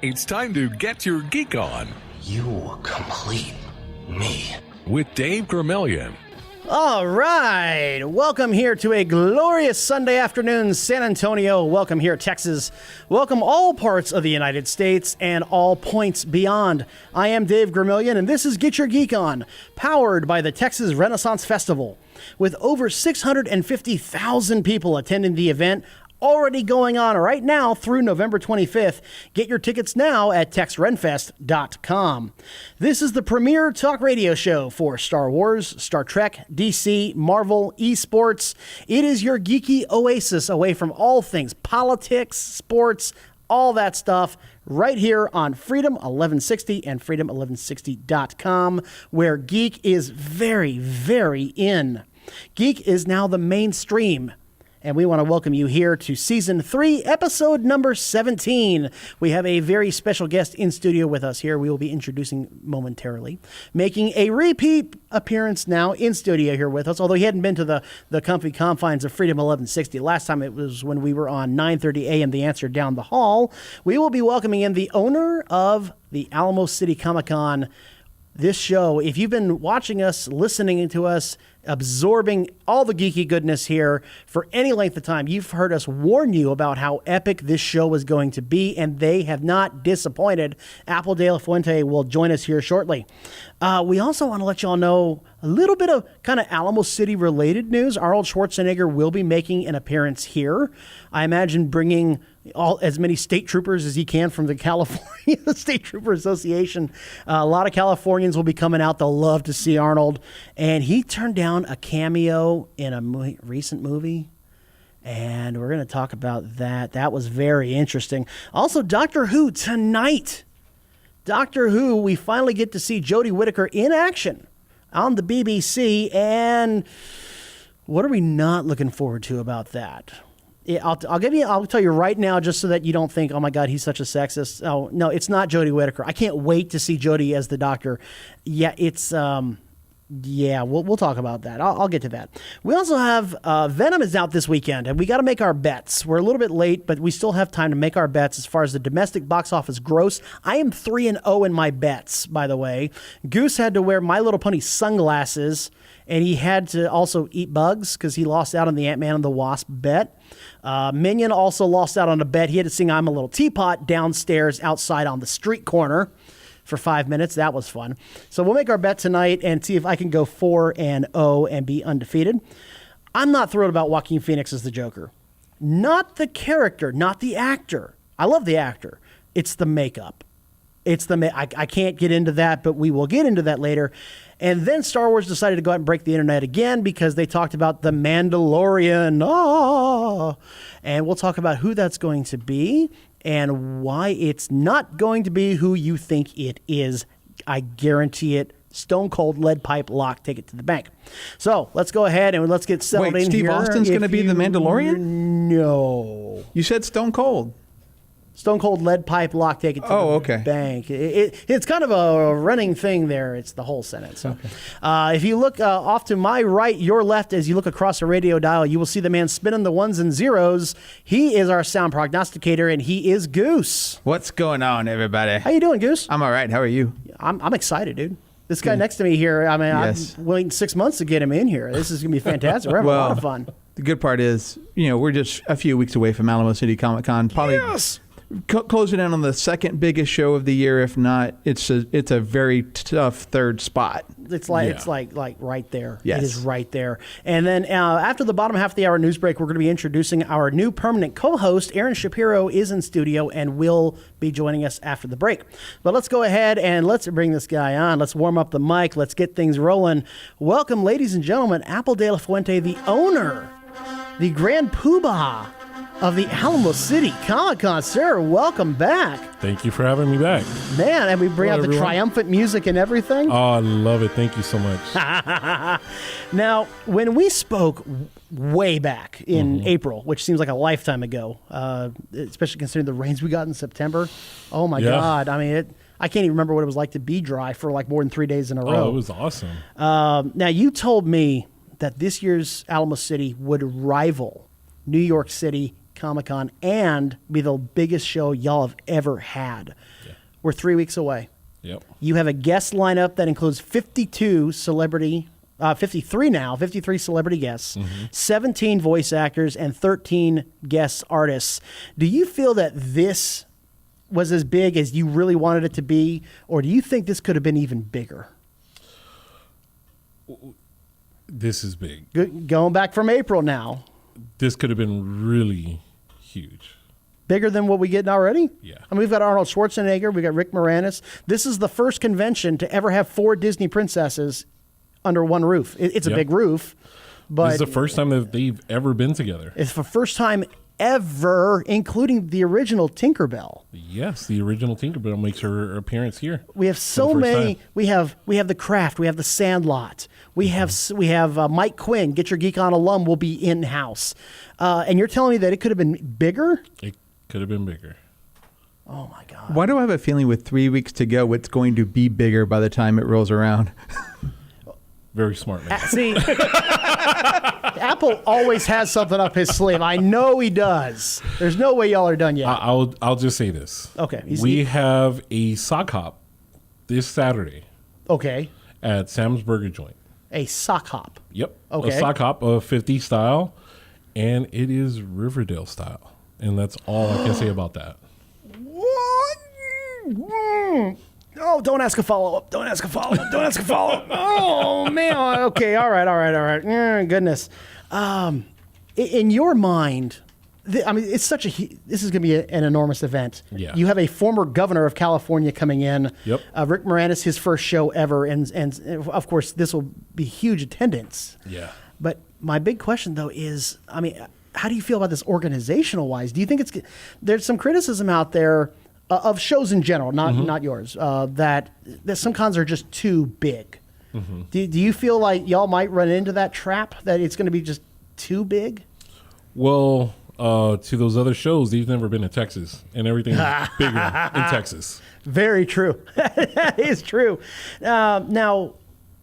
It's time to get your geek on. You complete me. With Dave Gramillion. All right. Welcome here to a glorious Sunday afternoon, San Antonio. Welcome here, Texas. Welcome all parts of the United States and all points beyond. I am Dave Gramillion, and this is Get Your Geek On, powered by the Texas Renaissance Festival. With over 650,000 people attending the event, already going on right now through November 25th. Get your tickets now at texrenfest.com. This is the premier talk radio show for Star Wars, Star Trek, DC, Marvel, esports. It is your geeky oasis away from all things politics, sports, all that stuff, right here on Freedom 1160 and freedom1160.com, where geek is very, very in. Geek is now the mainstream. And we want to welcome you here to Season 3, Episode number 17. We have a very special guest in studio with us here. We will be introducing momentarily. Making a repeat appearance now in studio here with us, although he hadn't been to the comfy confines of Freedom 1160. Last time it was when we were on 9:30 a.m. The Answer down the hall. We will be welcoming in the owner of the Alamo City Comic Con. This show, if you've been watching us, listening to us, absorbing all the geeky goodness here for any length of time, you've heard us warn you about how epic this show was going to be, and they have not disappointed. Apple de la Fuente will join us here shortly. We also want to let you all know a little bit of kind of Alamo City related news. Arnold Schwarzenegger will be making an appearance here. I imagine bringing as many state troopers as he can from the California State Trooper Association. A lot of Californians will be coming out. They'll love to see Arnold. And he turned down a cameo in a recent movie. And we're going to talk about that. That was very interesting. Also, Doctor Who tonight. Doctor Who, we finally get to see Jodie Whittaker in action on the BBC. And what are we not looking forward to about that? I'll tell you right now, just so that you don't think, oh my God, he's such a sexist. Oh no, it's not Jodie Whittaker. I can't wait to see Jodie as the Doctor. Yeah, it's we'll talk about that. I'll get to that. We also have Venom is out this weekend, and we got to make our bets. We're a little bit late, but we still have time to make our bets as far as the domestic box office gross. I am 3-0 in my bets, by the way. Goose had to wear My Little Pony sunglasses, and he had to also eat bugs because he lost out on the Ant-Man and the Wasp bet. Minion also lost out on a bet. He had to sing I'm a Little Teapot downstairs outside on the street corner for 5 minutes. That was fun. So we'll make our bet tonight and see if I can go 4-0 and be undefeated. I'm not thrilled about Joaquin Phoenix as the Joker. Not the character, not the actor. I love the actor. It's the makeup. I can't get into that, but we will get into that later. And then Star Wars decided to go out and break the internet again because they talked about The Mandalorian. And we'll talk about who that's going to be and why it's not going to be who you think it is. I guarantee it. Stone cold lead pipe lock, take it to the bank. So let's go ahead and let's get settled in here. Wait, Steve Austin's going to be the Mandalorian? No. You said Stone Cold. Stone cold lead pipe lock, take it to the bank. It's kind of a running thing there. It's the whole sentence. So, if you look off to my right, your left, as you look across the radio dial, you will see the man spinning the ones and zeros. He is our sound prognosticator, and he is Goose. What's going on, everybody? How you doing, Goose? I'm all right. How are you? I'm excited, dude. This guy next to me here, I mean, Yes. I'm waiting 6 months to get him in here. This is going to be fantastic. We're having a lot of fun. The good part is, we're just a few weeks away from Alamo City Comic Con. Probably closing in on the second biggest show of the year. If not, it's a very tough third spot. It's like right there. Yes. It is right there. And then after the bottom half of the hour news break, we're going to be introducing our new permanent co-host. Aaron Shapiro is in studio and will be joining us after the break. But let's go ahead and let's bring this guy on. Let's warm up the mic. Let's get things rolling. Welcome, ladies and gentlemen, Apple de la Fuente, the owner, the grand poobah of the Alamo City Comic Con. Sir, welcome back. Thank you for having me back. Man, and we bring out the triumphant music and everything. Oh, I love it. Thank you so much. Now, when we spoke way back in April, which seems like a lifetime ago, especially considering the rains we got in September, oh my God. I mean, I can't even remember what it was like to be dry for like more than 3 days in a row. Oh, it was awesome. Now, you told me that this year's Alamo City would rival New York City Comic Con and be the biggest show y'all have ever had. Yeah. We're 3 weeks away. Yep. You have a guest lineup that includes 53 celebrity guests, 17 voice actors, and 13 guest artists. Do you feel that this was as big as you really wanted it to be, or do you think this could have been even bigger? This is big. Going back from April now. This could have been really huge. Bigger than what we get already? Yeah. I mean, we've got Arnold Schwarzenegger, we've got Rick Moranis. This is the first convention to ever have 4 Disney princesses under one roof. It's a big roof, but this is the first time that they've ever been together. it's the first time ever, including the original Tinkerbell. Yes, the original Tinkerbell makes her appearance here. We have so for the first many. time. We have the Craft. We have the Sandlot. We have Mike Quinn. Get Your Geek On alum will be in house, and you're telling me that it could have been bigger? It could have been bigger. Oh my God! Why do I have a feeling with 3 weeks to go, it's going to be bigger by the time it rolls around? Very smart man. See, Apple always has something up his sleeve. I know he does. There's no way y'all are done yet. I'll just say this. Okay. We have a sock hop this Saturday Okay. at Sam's Burger Joint. A sock hop. Yep. Okay. A sock hop of 50 style, and it is Riverdale style. And that's all I can say about that. What? Oh, don't ask a follow-up. Don't ask a follow-up. Don't ask a follow-up. Oh, man. Okay. All right. Goodness. In your mind, it's such this is going to be an enormous event. Yeah. You have a former governor of California coming in. Yep. Rick Moranis, his first show ever. And of course, this will be huge attendance. Yeah. But my big question, though, is, how do you feel about this organizational-wise? Do you think there's some criticism out there of shows in general, not yours, that some cons are just too big? Mm-hmm. Do you feel like y'all might run into that trap, that it's going to be just too big? Well, to those other shows, they've never been to Texas, and everything's bigger in Texas. Very true. That is true. Now,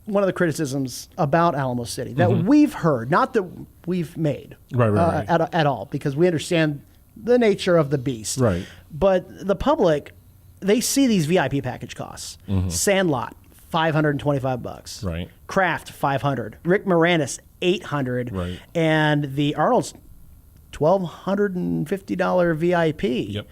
one of the criticisms about Alamo City that we've heard, not that we've made Right. At all, because we understand the nature of the beast. Right. But the public, they see these VIP package costs. Sandlot, $525. Right. Craft, $500. Rick Moranis, $800. Right. And the Arnold's $1,250 VIP. Yep.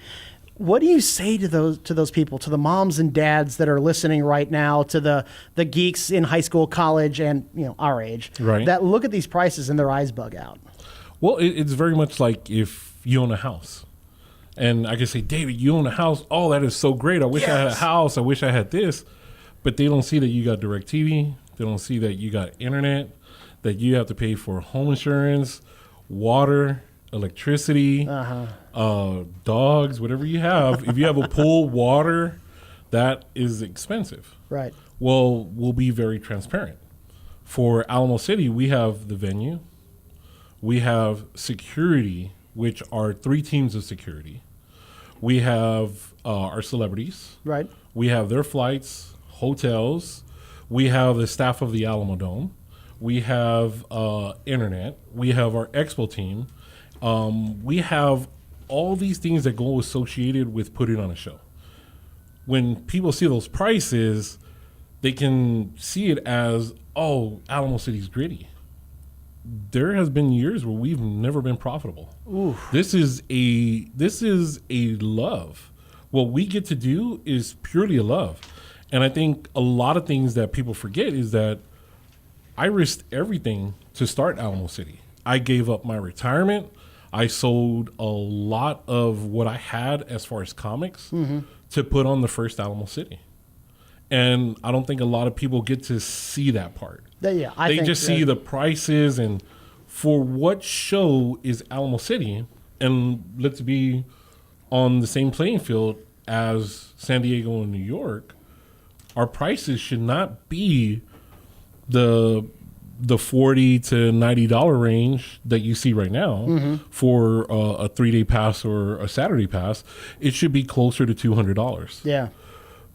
What do you say to those people, to the moms and dads that are listening right now, to the geeks in high school, college, and our age, Right. that look at these prices and their eyes bug out? Well, it's very much like if you own a house. And I can say, David, you own a house. Oh, that is so great. I wish I had a house. I wish I had this. But they don't see that you got DirecTV. They don't see that you got internet, that you have to pay for home insurance, water, electricity, dogs, whatever you have. If you have a pool, water, that is expensive. Right. Well, we'll be very transparent. For Alamo City, we have the venue. We have security, which are 3 teams of security. We have our celebrities. Right. We have their flights, hotels. We have the staff of the Alamo Dome. We have internet. We have our expo team. We have all these things that go associated with putting on a show. When people see those prices, they can see it as, oh, Alamo City's gritty. There has been years where we've never been profitable. Oof. This is a love. What we get to do is purely a love. And I think a lot of things that people forget is that I risked everything to start Alamo City. I gave up my retirement. I sold a lot of what I had as far as comics to put on the first Alamo City. And I don't think a lot of people get to see that part. Yeah, they just see the prices, and for what show is Alamo City, and let's be on the same playing field as San Diego and New York, our prices should not be the $40 to $90 range that you see right now for a 3-day pass or a Saturday pass. It should be closer to $200. Yeah.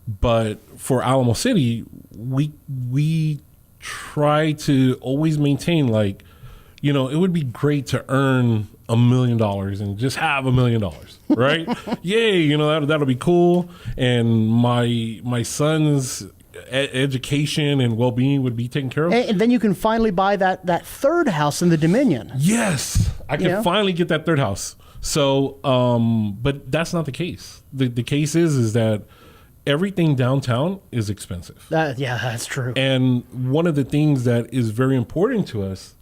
But for Alamo City, we try to always maintain, like, it would be great to earn $1 $1 million and just have $1 million, right? Yay, you know, that'll be cool. And my son's education and well-being would be taken care of. And then you can finally buy that third house in the Dominion. Yes, I can finally get that third house. So, but that's not the case. The case is that everything downtown is expensive. That's true. And one of the things that is very important to us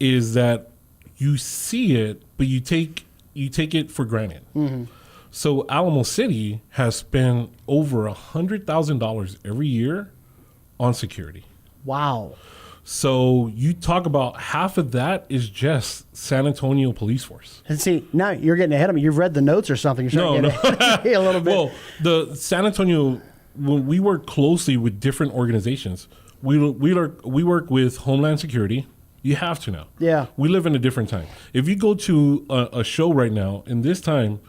is that you see it, but you take it for granted. Mm-hmm. So Alamo City has spent over $100,000 every year on security. Wow. So you talk about half of that is just San Antonio police force. And see, now you're getting ahead of me. You've read the notes or something. You're No. a little bit. Well, the San Antonio, when we work closely with different organizations, we work with Homeland Security. You have to now. Yeah. We live in a different time. If you go to a show right now in this time,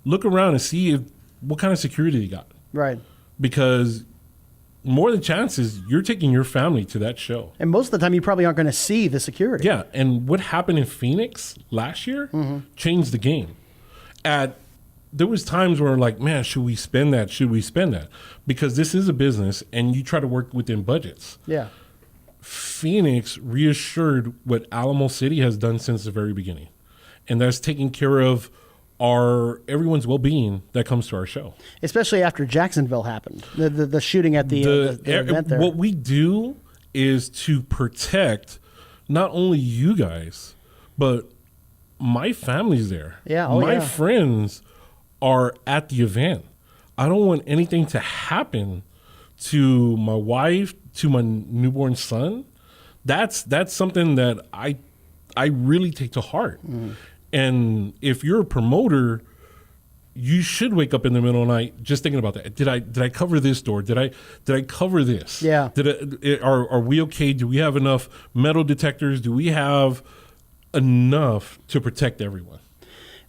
look around and see what kind of security you got. Right. Because more than chances, you're taking your family to that show. And most of the time, you probably aren't going to see the security. Yeah, and what happened in Phoenix last year changed the game. There was times where like, man, should we spend that? Should we spend that? Because this is a business, and you try to work within budgets. Yeah. Phoenix reassured what Alamo City has done since the very beginning, and that's taking care of everyone's well-being that comes to our show. Especially after Jacksonville happened, the shooting at the event there. What we do is to protect not only you guys, but my family's there. Yeah, my friends are at the event. I don't want anything to happen to my wife, to my newborn son. That's something that I really take to heart. And if you're a promoter, you should wake up in the middle of the night just thinking about that. Did I cover this door? Did I cover this? Yeah. Are we okay? Do we have enough metal detectors? Do we have enough to protect everyone?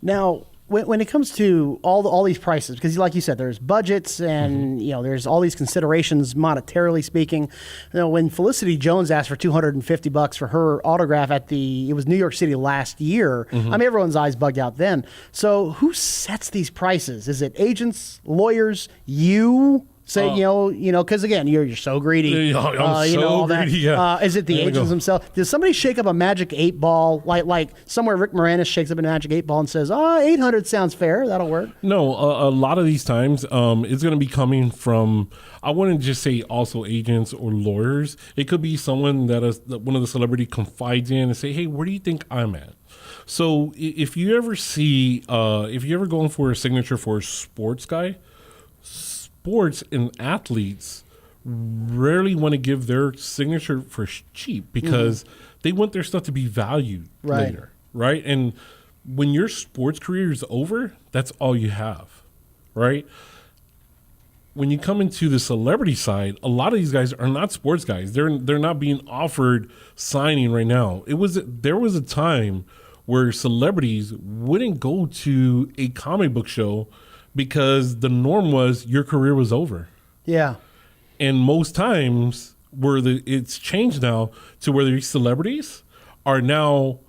Now, when it comes to all these prices, because like you said, there's budgets and there's all these considerations monetarily speaking. When Felicity Jones asked for $250 for her autograph it was New York City last year. I mean, everyone's eyes bugged out then. So who sets these prices? Is it agents, lawyers, you? Say, because again, you're so greedy. I'm so greedy. Yeah. Is it the agents themselves? Does somebody shake up a magic 8-ball, like somewhere Rick Moranis shakes up a magic 8-ball and says, 800 sounds fair, that'll work? No, a lot of these times it's going to be coming from, I wouldn't just say also agents or lawyers. It could be someone that one of the celebrity confides in and say, hey, where do you think I'm at? So if you ever going for a signature for a sports guy, sports and athletes rarely want to give their signature for cheap because they want their stuff to be valued later, right? And when your sports career is over, that's all you have, right? When you come into the celebrity side, a lot of these guys are not sports guys. They're not being offered signing right now. There was a time where celebrities wouldn't go to a comic book show because the norm was your career was over. Yeah. And most times it's changed now to where these celebrities are now,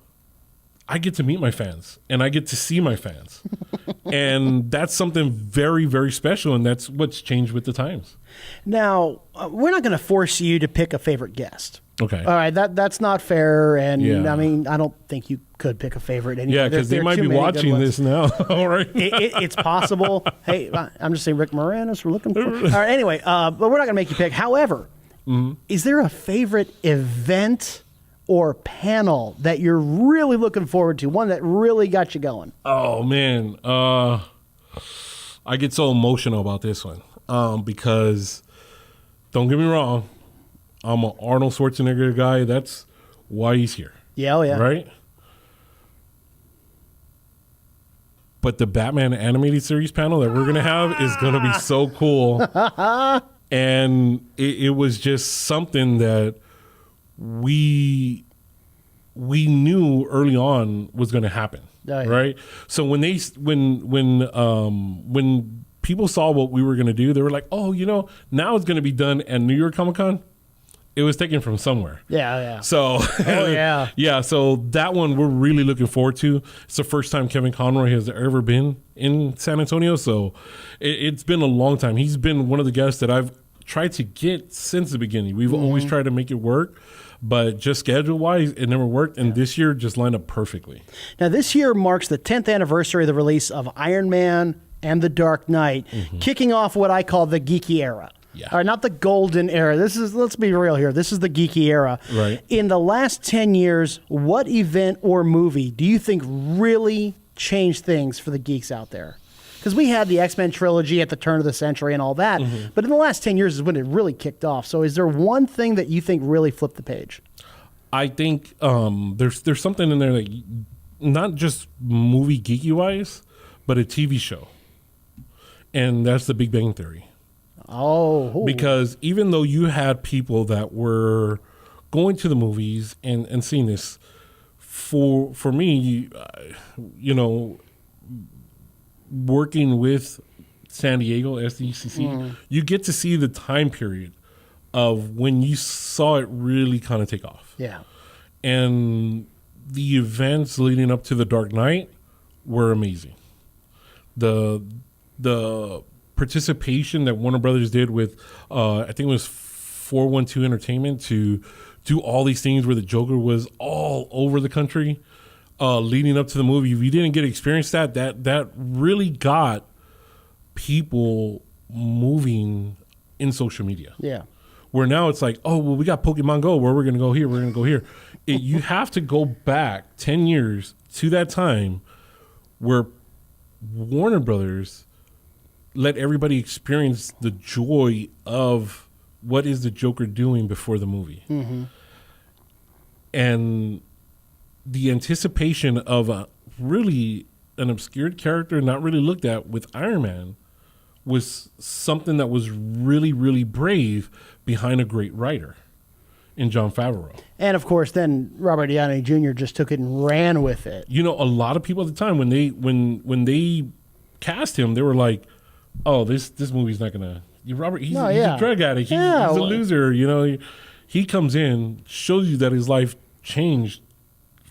I get to meet my fans and I get to see my fans. And that's something very, very special. And that's what's changed with the times. Now, we're not going to force you to pick a favorite guest. Okay. All right. That's not fair. And I mean, I don't think you could pick a favorite anymore. Yeah, because they might be watching this now. All right. It's possible. Hey, I'm just saying Rick Moranis, we're looking for. All right. Anyway, but we're not going to make you pick. However, is there a favorite event or panel that you're really looking forward to? One that really got you going? Oh, man. I get so emotional about this one because, don't get me wrong, I'm an Arnold Schwarzenegger guy. That's why he's here. Yeah, oh yeah. Right? But the Batman animated series panel that we're going to have is going to be so cool. And it was just something that we knew early on was going to happen. Oh, yeah. Right? So when people saw what we were going to do, they were like, oh, now it's going to be done at New York Comic Con. it was taken from somewhere. Yeah. So, yeah. So that one we're really looking forward to. It's the first time Kevin Conroy has ever been in San Antonio. So it's been a long time. He's been one of the guests that I've tried to get since the beginning. We've always tried to make it work, but just schedule-wise, it never worked. And this year just lined up perfectly. Now, this year marks the 10th anniversary of the release of Iron Man and The Dark Knight, kicking off what I call the geeky era. Yeah. All right, not the golden era. Let's be real here. This is the geeky era. Right. In the last 10 years, what event or movie do you think really changed things for the geeks out there? Because we had the X-Men trilogy at the turn of the century and all that, but in the last 10 years is when it really kicked off. So is there one thing that you think really flipped the page? I think there's something in there that not just movie geeky-wise, but a TV show. And that's The Big Bang Theory. Oh. Because even though you had people that were going to the movies and seeing this, for me, you know, working with San Diego, SDCC, you get to see the time period of when you saw it really kind of take off. Yeah. And the events leading up to The Dark Knight were amazing. The participation that Warner Brothers did with, I think it was 412 Entertainment, to do all these things where the Joker was all over the country leading up to the movie. If you didn't get to experience that really got people moving in social media. Yeah. Where now it's like, oh, well, we got Pokemon Go. Where we're going to go here. We're going to go here. You have to go back 10 years to that time where Warner Brothers let everybody experience the joy of what is the Joker doing before the movie. And the anticipation of really an obscured character not really looked at with Iron Man was something that was really, really brave behind a great writer in Jon Favreau. And of course, then Robert Downey Jr. just took it and ran with it. You know, a lot of people at the time when they cast him, they were like, "Oh, this movie's not gonna." He's a drug addict. He's a loser. You know, he comes in, shows you that his life changed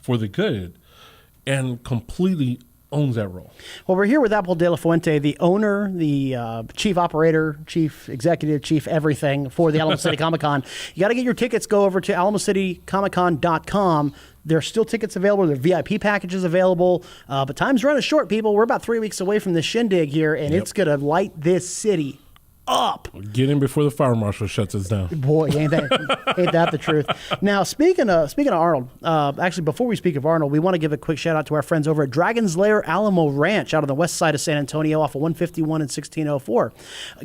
for the good, and completely owns that role. Well, we're here with Apple de la Fuente, the owner, the chief operator, chief executive, chief everything for the Alamo City Comic Con. You got to get your tickets. Go over to AlamoCityComicCon.com. There's still tickets available. There are VIP packages available. But time's running short, people. We're about 3 weeks away from the shindig here, and it's going to light this city up. Get in before the fire marshal shuts us down. Boy, ain't that the truth. Now, speaking of Arnold, actually, before we speak of Arnold, we want to give a quick shout out to our friends over at Dragon's Lair Alamo Ranch out on the west side of San Antonio off of 151 and 1604.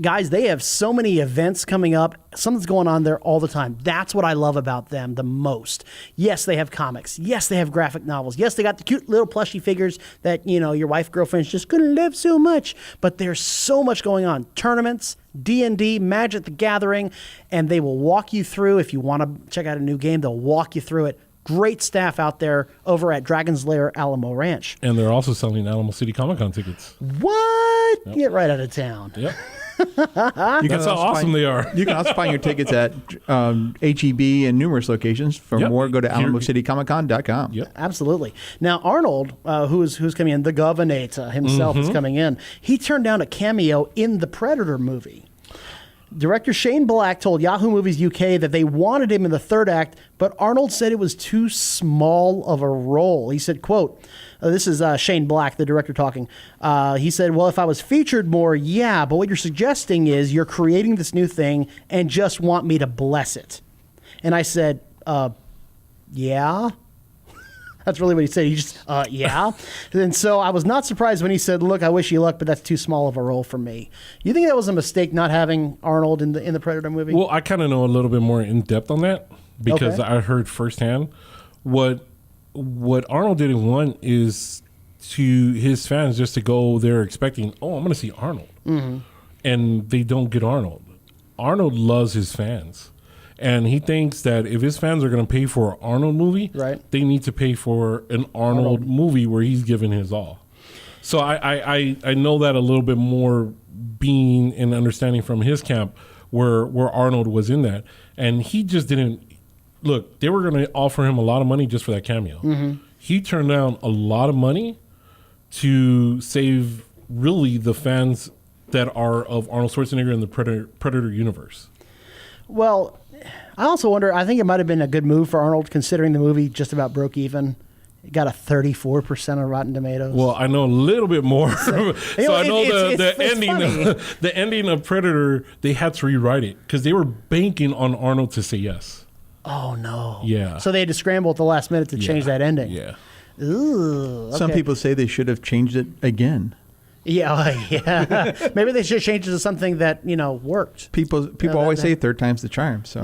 Guys, they have so many events coming up. Something's going on there all the time. That's what I love about them the most. Yes, they have comics. Yes, they have graphic novels. Yes, they got the cute little plushy figures that, you know, your wife, girlfriend's just going to love so much. But there's so much going on. Tournaments, D&D, Magic the Gathering, and they will walk you through. If you want to check out a new game, they'll walk you through it. Great staff out there over at Dragon's Lair Alamo Ranch. And they're also selling Alamo City Comic Con tickets. What? Yep. Get right out of town. Yep. That's how awesome they are. You can also find your tickets at HEB and numerous locations. For more, go to AlamoCityComicCon.com. Yep. Absolutely. Now, Arnold, who's coming in, the Governor himself is coming in. He turned down a cameo in the Predator movie. Director Shane Black told Yahoo Movies UK that they wanted him in the third act, but Arnold said it was too small of a role. He said, quote, this is Shane Black, the director talking. He said, well, if I was featured more, yeah, but what you're suggesting is you're creating this new thing and just want me to bless it. And I said, yeah. That's really what he said. He just, yeah. And so I was not surprised when he said, look, I wish you luck, but that's too small of a role for me. You think that was a mistake not having Arnold in the Predator movie? Well, I kind of know a little bit more in depth on that because I heard firsthand what Arnold didn't want is to his fans just to go there expecting, oh, I'm going to see Arnold. And they don't get Arnold. Arnold loves his fans. And he thinks that if his fans are going to pay for an Arnold movie, they need to pay for an Arnold movie where he's giving his all. So I know that a little bit more being and understanding from his camp where Arnold was in that, and he just didn't look. They were going to offer him a lot of money just for that cameo. He turned down a lot of money to save really the fans that are of Arnold Schwarzenegger in the Predator universe. Well, I also wonder, I think it might have been a good move for Arnold considering the movie just about broke even. It got a 34% on Rotten Tomatoes. Well, I know a little bit more. So I know the it's ending funny. the ending of Predator, they had to rewrite it because they were banking on Arnold to say yes. Oh, no. Yeah. So they had to scramble at the last minute to change that ending. Yeah. Ooh, Some okay. people say they should have changed it again. Yeah. Maybe they should change it to something that, worked. People always say third time's the charm. So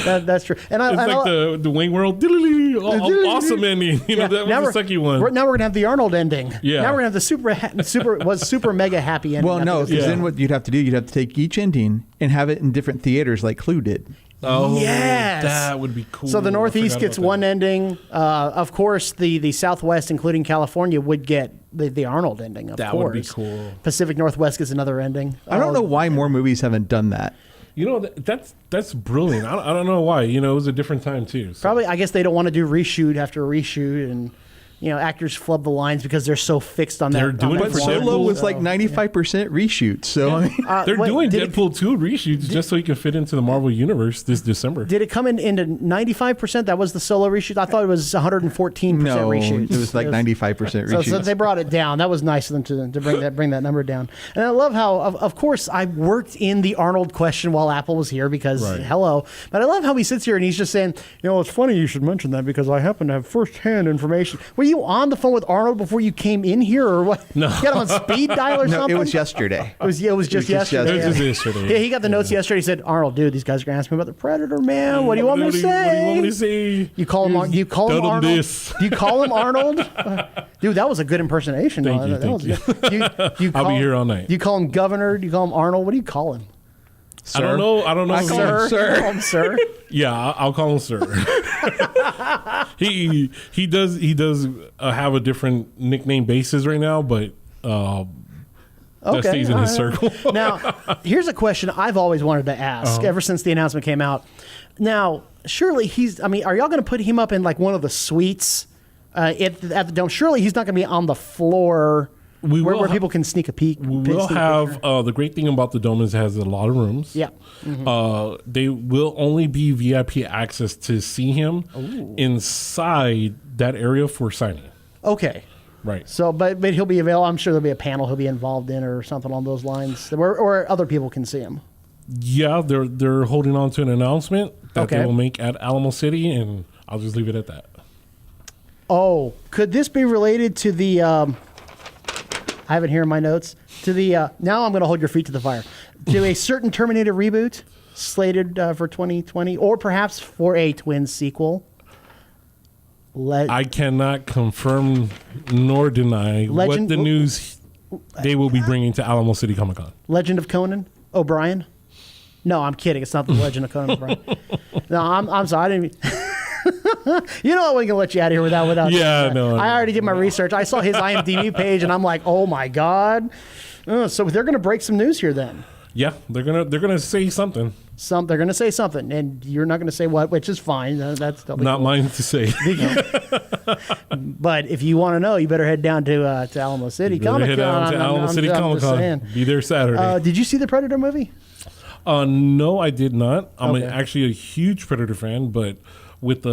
That's true. And It's like the Wayne World awesome ending. That was the sucky one. Now we're gonna have the Arnold ending. Yeah. Now we're gonna have the super mega happy ending. well, no, because then what you'd have to do, you'd have to take each ending and have it in different theaters, like Clue did. Oh, Yes. that would be cool. So the Northeast gets one ending. Of course, the Southwest, including California, would get the Arnold ending. Of That course, would be cool. Pacific Northwest gets another ending. I don't know why more movies haven't done that. That's brilliant. I don't know why. It was a different time too. So. Probably, I guess they don't want to do reshoot after reshoot, and actors flub the lines because they're so fixed on that. They're doing on it that for one. Solo Deadpool. was like 95% reshoot. So I mean, They're wait, doing did it- Deadpool 2 reshoots just so he can fit into the Marvel universe this December. Did it come into 95%? That was the solo reshoot. I thought it was 114% no, reshoot. it was like 95% reshoot. So they brought it down. That was nice of them to bring that number down. And I love how, of course, I worked in the Arnold question while Apple was here because, hello. But I love how he sits here and he's just saying, it's funny you should mention that because I happen to have firsthand information. Were you on the phone with Arnold before you came in here or what? No. You got him on speed dial or no, something? it was yesterday. It was just yesterday. It was just yesterday. Yeah, he got the notes yesterday. He said, Arnold, dude, these guys are going to ask me about the Predator, man. What do you want me to say? What do you want me to say? You call him Arnold? Tell them this. Do you call him Arnold? Dude, that was a good impersonation. Thank you, That thank was you. good. You I'll call be him- here all night. Do you call him Governor? Do you call him Arnold? What do you call him? I don't know. I Call him Sir. Yeah, I'll call him sir. he does have a different nickname basis right now, but that stays in his circle. Now, here's a question I've always wanted to ask ever since the announcement came out. Now, surely are y'all going to put him up in like one of the suites at the Dome? Surely he's not going to be on the floor where people can sneak a peek. We'll have the great thing about the Dome is it has a lot of rooms. Yeah. They will only be VIP access to see him inside that area for signing. Okay. Right. So, but he'll be available. I'm sure there'll be a panel he'll be involved in or something along those lines, or other people can see him. Yeah, they're holding on to an announcement that Okay. they will make at Alamo City, and I'll just leave it at that. Oh, could this be related to the? I have it here in my notes. To the now, I'm going to hold your feet to the fire. To a certain Terminator reboot slated for 2020, or perhaps for a twin sequel. I cannot confirm nor deny what the news they will be bringing to Alamo City Comic Con. Legend of Conan O'Brien. No, I'm kidding. It's not the Legend of Conan O'Brien. No, I'm sorry. I didn't. You know I wasn't going to let you out of here without. Yeah, no. I already did my research. I saw his IMDb page, and I'm like, oh my god. So they're going to break some news here then. Yeah, they're gonna say something. They're going to say something, and you're not going to say what, which is fine. That's still Not cool. mine to say. But if you want to know, you better head down to Alamo City Comic Head down Con. to Alamo City Comic Con. Be there Saturday. Did you see the Predator movie? No, I did not. I'm Okay. actually a huge Predator fan, but with the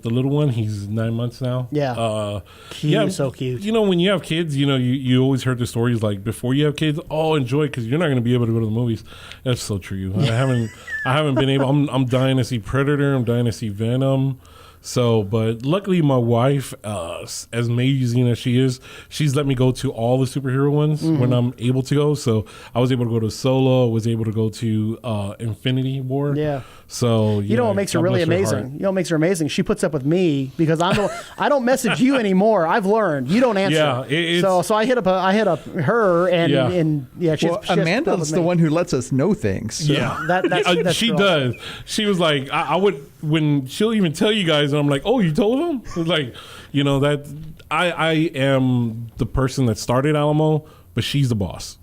little one, he's 9 months now. Yeah. Cute, so cute. When you have kids, you always heard the stories like before you have kids, enjoy it because you're not going to be able to go to the movies. That's so true. I haven't been able. I'm dying to see Predator. I'm dying to see Venom. So, but luckily my wife, as amazing as she is, she's let me go to all the superhero ones when I'm able to go. So I was able to go to Solo, was able to go to Infinity War. Yeah. So You know what makes her really amazing? You know what makes her amazing? She puts up with me because I don't message you anymore. I've learned you don't answer. Yeah, so I hit up her and she has to put up Amanda's with the me. one who lets us know things. So. Yeah, that's she true. does. She was like, I would when she'll even tell you guys, and I'm like, oh, you told them? It's like, that I am the person that started Alamo, but she's the boss.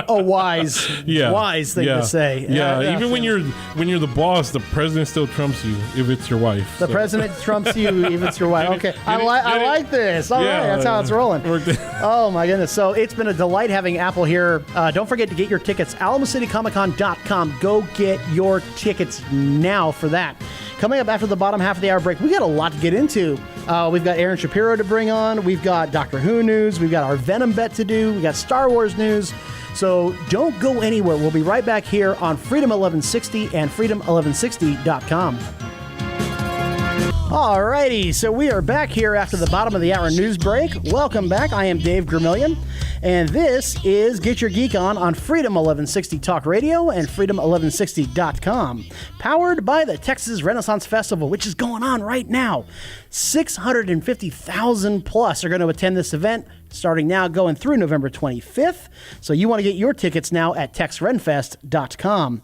A wise thing to say. Yeah, even when you're the boss, the president still trumps you if it's your wife. The president trumps you if it's your wife. Okay, I like this. All right, that's how it's rolling. Oh my goodness! So it's been a delight having Apple here. Don't forget to get your tickets. AlamoCityComicCon.com. Go get your tickets now for that. Coming up after the bottom half of the hour break, we got a lot to get into. We've got Aaron Shapiro to bring on. We've got Doctor Who news. We've got our Venom bet to do. We got Star Wars news. So don't go anywhere. We'll be right back here on Freedom 1160 and Freedom1160.com. Alrighty, so we are back here after the bottom of the hour news break. Welcome back. I am Dave Gramillion, and this is Get Your Geek On Freedom 1160 Talk Radio and Freedom1160.com. Powered by the Texas Renaissance Festival, which is going on right now. 650,000 plus are going to attend this event, starting now, going through November 25th. So you want to get your tickets now at TexRenFest.com.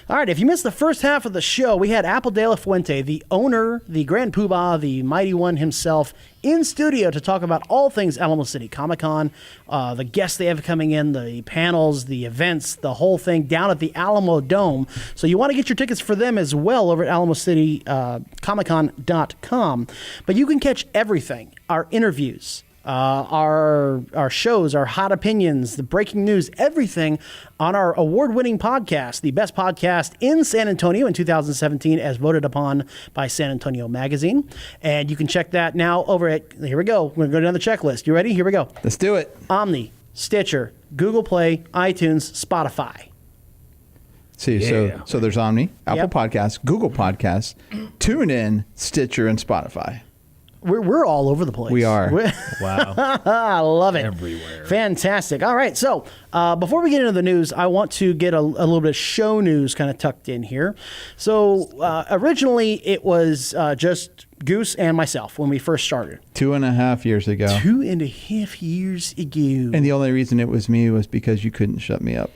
All right, if you missed the first half of the show, we had Apple de la Fuente, the owner, the Grand Poobah, the Mighty One himself, in studio to talk about all things Alamo City Comic Con, the guests they have coming in, the panels, the events, the whole thing down at the Alamo Dome. So you want to get your tickets for them as well over at AlamoCityComicCon.com. But you can catch everything, our interviews, our shows, our hot opinions, the breaking news, everything on our award-winning podcast, the best podcast in San Antonio in 2017, as voted upon by San Antonio Magazine. And you can check that now over at, here we go, we're going to go down the checklist. You ready? Here we go. Let's do it. Omni, Stitcher, Google Play, iTunes, Spotify. See, so there's Omni, Apple Podcasts, Google Podcasts, TuneIn, Stitcher, and Spotify. We're all over the place. We are. Wow. I love it. Everywhere. Fantastic. All right. So before we get into the news, I want to get a little bit of show news kind of tucked in here. So originally it was just Goose and myself when we first started. 2.5 years ago. 2.5 years ago. And the only reason it was me was because you couldn't shut me up.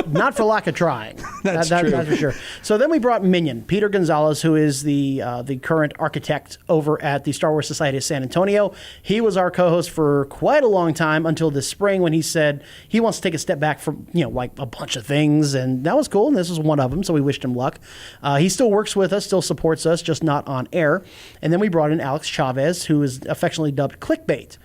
Not for lack of trying. That's true. That's for sure. So then we brought Minion, Peter Gonzalez, who is the current architect over at the Star Wars Society of San Antonio. He was our co-host for quite a long time until this spring when he said he wants to take a step back from, like a bunch of things. And that was cool. And this was one of them. So we wished him luck. He still works with us, still supports us, just not on air. And then we brought in Alex Chavez, who is affectionately dubbed Clickbait.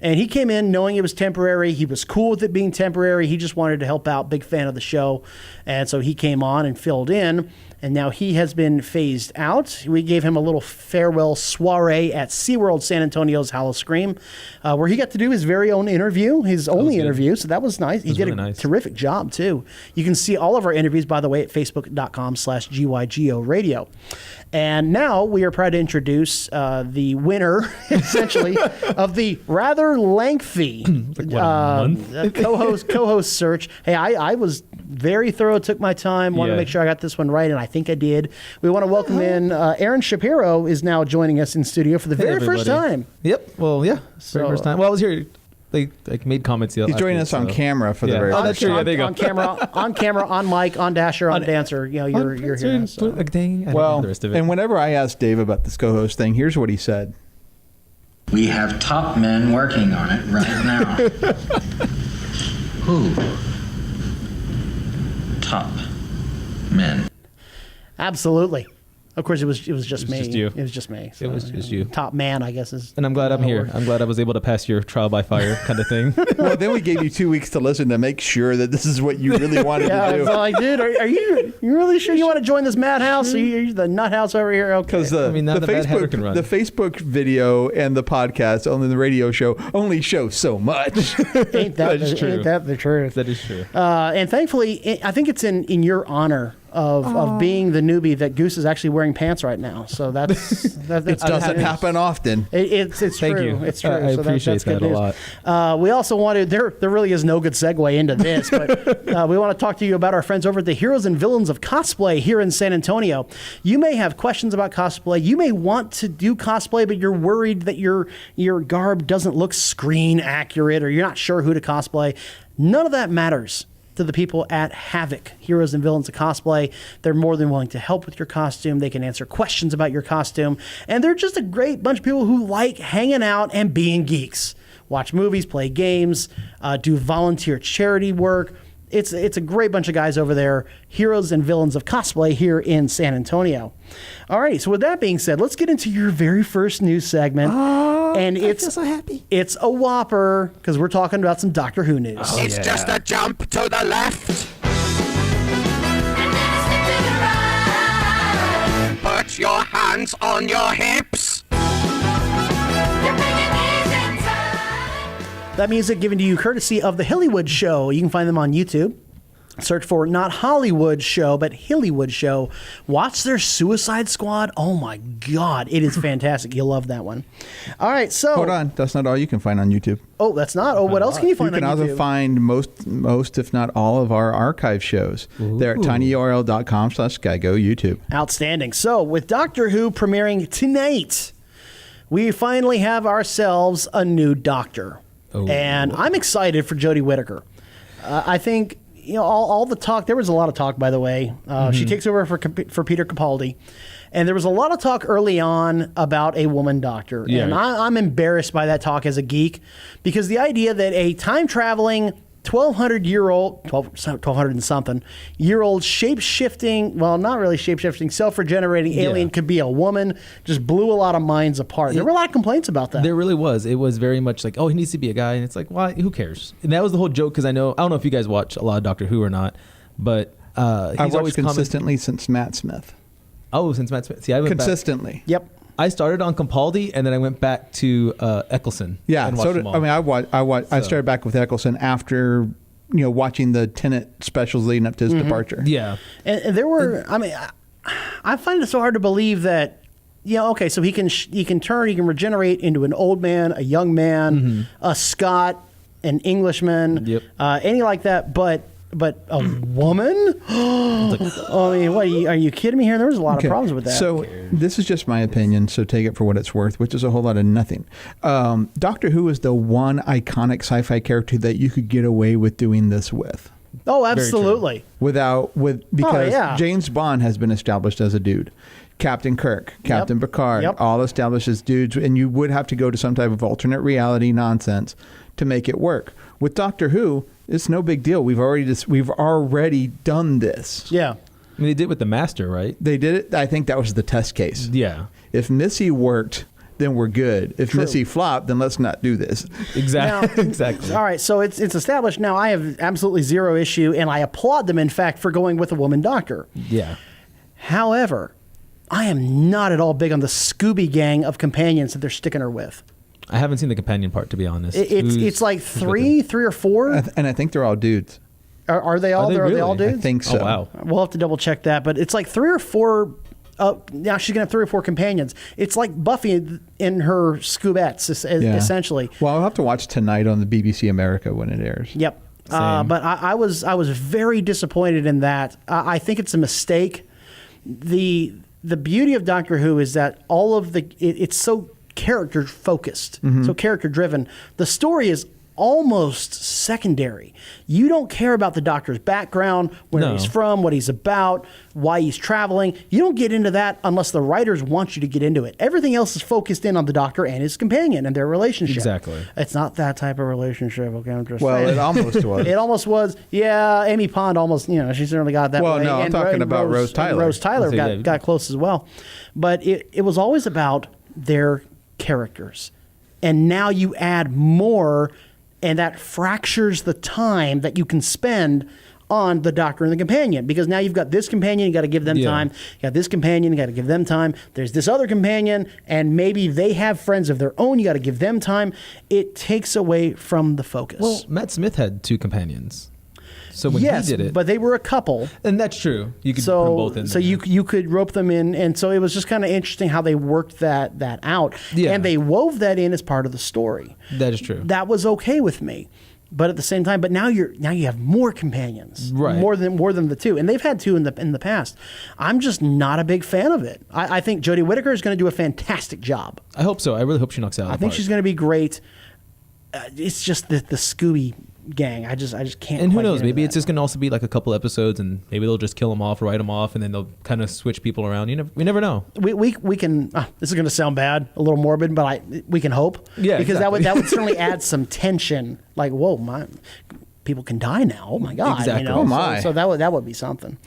And he came in knowing it was temporary. He was cool with it being temporary. He just wanted to help out. Big fan of the show. And so he came on and filled in. And now he has been phased out. We gave him a little farewell soiree at SeaWorld San Antonio's Howl-O-Scream, where he got to do his very own interview, his only interview. So that was nice. He did a terrific job, too. You can see all of our interviews, by the way, at Facebook.com/GYGO Radio. And now we are proud to introduce the winner, essentially, of the rather lengthy co-host search. Hey, I was very thorough, took my time, wanted to make sure I got this one right, and I think I did. We want to welcome in Aaron Shapiro is now joining us in studio for the very first time. Yep. Well, yeah. Very first time. Well, I was here. They made comments. He's joining us on camera for the very first time. Yeah, there you go. On camera, on mic, on Dasher, on Dancer. You're here. So. Well, the rest of it. And whenever I asked Dave about this co-host thing, here's what he said. We have top men working on it right now. Who? Top men. Absolutely. Of course, it was just me. Just you. It was just me. So, it was just you. Top man, I guess is. And I'm glad I'm here. I'm glad I was able to pass your trial by fire kind of thing. Well, then we gave you 2 weeks to listen to make sure that this is what you really wanted to do. So like, dude, are you really sure you want to join this madhouse? Are you the nut house over here? Okay. Because the Facebook video and the podcast, only the radio show, only show so much. Ain't that the truth? That is true. And thankfully, I think it's in your honor of being the newbie that Goose is actually wearing pants right now. So that's it doesn't happen often. It's Thank true. you. It's true. I so appreciate that a lot. We also wanted there really is no good segue into this, but we want to talk to you about our friends over at the Heroes and Villains of Cosplay here in San Antonio. You may have questions about cosplay. You may want to do cosplay, but you're worried that your garb doesn't look screen accurate, or you're not sure who to cosplay. None of that matters to the people at Havoc, Heroes and Villains of Cosplay. They're more than willing to help with your costume. They can answer questions about your costume. And they're just a great bunch of people who like hanging out and being geeks. watch movies, play games, do volunteer charity work. It's a great bunch of guys over there, heroes and villains of cosplay here in San Antonio. All right, so with that being said, let's get into your very first news segment. And I feel so happy. It's a whopper because we're talking about some Doctor Who news. It's just a jump to the left. Put your hands on your hips. That music given to you courtesy of the Hillywood Show. You can find them on YouTube. Search for not Hollywood Show, but Hillywood Show. Watch their Suicide Squad. Oh my God, it is fantastic. You'll love that one. All right, so Hold on, that's not all you can find on YouTube. Oh, that's not. Oh, what else can you find You on can YouTube? also find most, if not all, of our archive shows. They're at tinyurl.com/GYGO YouTube. Outstanding. So, with Doctor Who premiering tonight, we finally have ourselves a new Doctor. And I'm excited for Jodie Whittaker. I think, all the talk, there was a lot of talk, by the way. She takes over for Peter Capaldi. And there was a lot of talk early on about a woman doctor. Yeah. And I'm embarrassed by that talk as a geek because the idea that a time-traveling 1200 and something year old shape-shifting, well, not really shape-shifting, self-regenerating alien could be a woman just blew a lot of minds apart. There were a lot of complaints about that. There really was. It was very much like, oh, he needs to be a guy. And it's like, why? Who cares? And that was the whole joke because I don't know if you guys watch a lot of Doctor Who or not, but I've watched consistently since Matt Smith. Oh, since Matt Smith. See, I went consistently. Back. Yep. I started on Capaldi and then I went back to Eccleston. Yeah, and so watched did, them all. I started back with Eccleston after watching the Tenet specials leading up to his departure. Yeah, and there were. I find it so hard to believe that. Okay, so he can regenerate into an old man, a young man, a Scot, an Englishman, any like that, but a woman? What are you kidding me here? There was a lot of problems with that. So this is just my opinion, so take it for what it's worth, which is a whole lot of nothing. Doctor Who is the one iconic sci-fi character that you could get away with doing this with. Oh, absolutely. Because James Bond has been established as a dude. Captain Kirk, Captain Picard, all established as dudes, and you would have to go to some type of alternate reality nonsense to make it work. With Doctor Who, it's no big deal. We've already done this. Yeah. They did it with the Master, right? They did it. I think that was the test case. Yeah. If Missy worked, then we're good. If Missy flopped, then let's not do this. Exactly. Exactly. All right, so it's established now. I have absolutely zero issue, and I applaud them, in fact, for going with a woman doctor. Yeah. However, I am not at all big on the Scooby gang of companions that they're sticking her with. I haven't seen the companion part, to be honest. It's like three or four. And I think they're all dudes. Are they all? Are they all dudes? I think so. Oh, wow. We'll have to double check that, but it's like 3 or 4. Now she's gonna have 3 or 4 companions. It's like Buffy in her Scoobettes, essentially. Well, I'll have to watch tonight on the BBC America when it airs. Yep. But I was very disappointed in that. I think it's a mistake. The beauty of Doctor Who is that all of it's so character focused, so character driven. The story is almost secondary. You don't care about the Doctor's background, where he's from, what he's about, why he's traveling. You don't get into that unless the writers want you to get into it. Everything else is focused in on the Doctor and his companion and their relationship. Exactly. It's not that type of relationship. Okay, I'm just Well, saying. it almost was. It almost was. Yeah, Amy Pond almost, she certainly got that way. Well, no, I'm talking about Rose Tyler. Rose Tyler got close as well. But it was always about their characters. And now you add more, and that fractures the time that you can spend on the Doctor and the companion, because now you've got this companion, you got to give them time. You got this companion, you got to give them time. There's this other companion, and maybe they have friends of their own. You got to give them time. It takes away from the focus. Well, Matt Smith had 2 companions. So when he did it, but they were a couple, and that's true. You could put them both in. So you could rope them in, and so it was just kind of interesting how they worked that out, and they wove that in as part of the story. That is true. That was okay with me, but at the same time, now you have more companions, right? More than the 2, and they've had 2 in the past. I'm just not a big fan of it. I think Jodie Whittaker is going to do a fantastic job. I hope so. I really hope she knocks out. I think she's going to be great. It's just the Scooby gang. I just can't. And who quite knows? get into Maybe that. it's just going to also be like a couple episodes, and maybe they'll just kill them off, write them off, and then they'll kind of switch people around. We never know. We can. This is going to sound bad, a little morbid, but we can hope. Yeah, because exactly. that would certainly add some tension. Like, whoa, people can die now. Oh my god! Exactly. Oh my! So that would be something.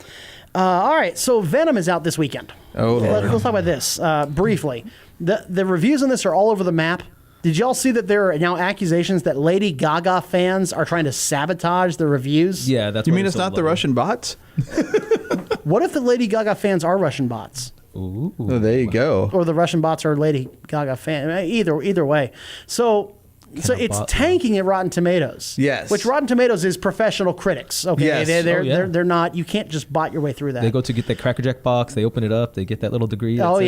All right, so Venom is out this weekend. Oh, let's talk about this briefly. The reviews on this are all over the map. Did y'all see that there are now accusations that Lady Gaga fans are trying to sabotage the reviews? Yeah, that's. You why mean they're it's so not the low. Russian bots? What if the Lady Gaga fans are Russian bots? Ooh. Oh, there you go. Or the Russian bots are Lady Gaga fans? Either way. So it's tanking at Rotten Tomatoes. Yes. Which Rotten Tomatoes is professional critics. Okay. Yes. They're not. You can't just bot your way through that. They go to get the Cracker Jack box. They open it up. They get that little degree. That Oh says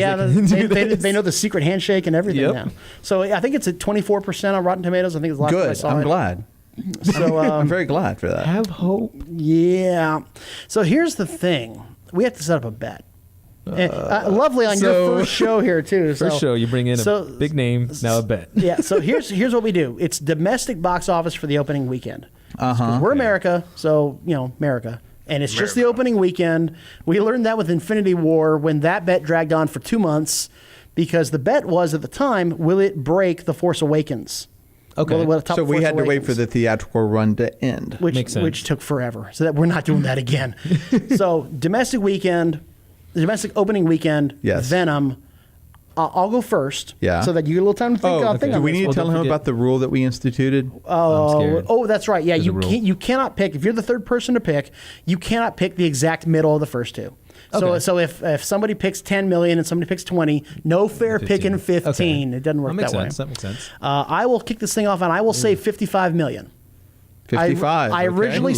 yeah, they know the secret handshake and everything Yep. now. So I think it's at 24% on Rotten Tomatoes. I think it's the last time I Good. saw I'm it. glad. So I'm very glad for that. Have hope. yeah. So here's the thing: we have to set up a bet. Lovely on your first show here too. First show, you bring in a big name. Now a bet. Yeah. So here's what we do. It's domestic box office for the opening weekend. Because we're America, so America. And it's just the opening weekend. We learned that with Infinity War when that bet dragged on for 2 months because the bet was at the time, will it break The Force Awakens? Okay. So we had to wait for the theatrical run to end. Makes sense. Which took forever. So that we're not doing that again. So domestic opening weekend, Yes. Venom. I'll go first. Yeah. So that you get a little time to think. Think Do on we this. need to Well, tell don't him forget- about the rule that we instituted? Oh, that's right. Yeah, There's a rule. you cannot pick if you're the third person to pick. You cannot pick the exact middle of the first two. Okay. So if somebody picks 10 million and somebody picks 20, no fair picking 15. Okay. It doesn't work That makes that way. sense. That makes sense. I will kick this thing off and I will say 55 million. 55. I okay. originally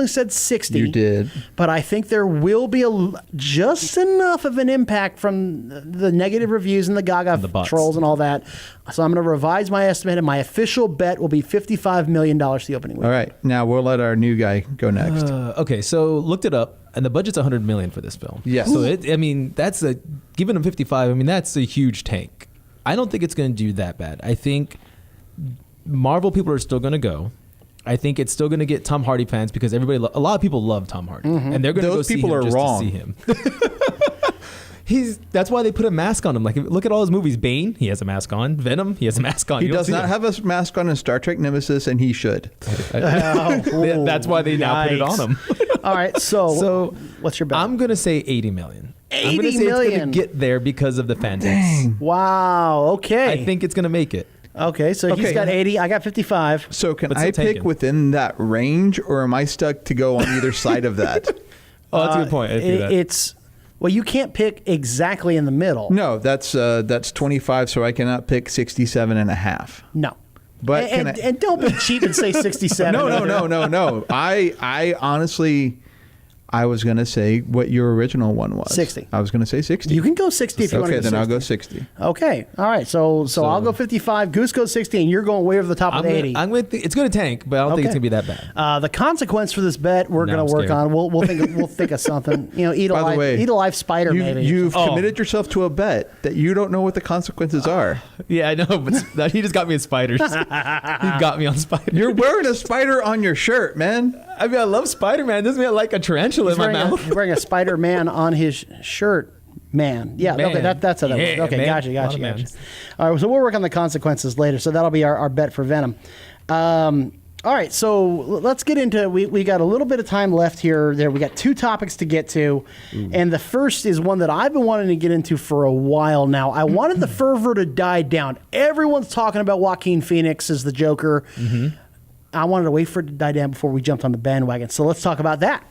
said 60. You did. But I think there will be just enough of an impact from the negative reviews and the Gaga the bots. trolls and all that. So I'm going to revise my estimate, and my official bet will be $55 million the opening week. All right. Now we'll let our new guy go next. Okay, so looked it up, and the budget's $100 million for this film. Yes. So giving them 55. I mean, that's a huge tank. I don't think it's going to do that bad. I think Marvel people are still going to go. I think it's still going to get Tom Hardy fans because a lot of people love Tom Hardy, and they're going to go Those see people him are just wrong. to see him. That's why they put a mask on him. Like, look at all his movies. Bane, he has a mask on. Venom, he has a mask on. He You don't does see not him. have a mask on in Star Trek Nemesis, and he should. That's why they now put it on him. All right, so what's your bet? I'm going to say 80 million. I'm going to 80 say million. it's going to get there because of the fan base. Wow, okay. I think it's going to make it. Okay, so he's Okay. got 80, I got 55. So can But I still pick taken. within that range, or am I stuck to go on either side of that? Oh, that's a good point. I see that. It's well, you can't pick exactly in the middle. No, that's 25, so I cannot pick 67 and a half. No. But and, and don't be cheap and say 67. No. I honestly, I was going to say what your original one was. 60. I was going to say 60. You can go 60 if you want to Okay, go then 60. I'll go 60. Okay, all right. So I'll go 55. Goose goes 60, and you're going way over the top of 80. It's going to tank, but I don't think it's going to be that bad. The consequence for this bet we're Now going I'm to work scared. on. We'll think of something. Eat a By the way, live spider maybe. You've Oh. committed yourself to a bet that you don't know what the consequences are. Yeah, I know, but he just got me in spiders. He got me on spiders. You're wearing a spider on your shirt, man. I mean, I love Spider-Man. Doesn't mean I like a tarantula in my mouth. He's wearing a Spider-Man on his shirt. Man. Yeah, Man. okay, that's how that Yeah, works. Okay, man. gotcha. A lot of mans. All right, so we'll work on the consequences later. So that'll be our bet for Venom. All right, so let's get into we got a little bit of time left here. We got two topics to get to, and the first is one that I've been wanting to get into for a while now. I wanted the fervor to die down. Everyone's talking about Joaquin Phoenix as the Joker. I wanted to wait for it to die down before we jumped on the bandwagon. So let's talk about that.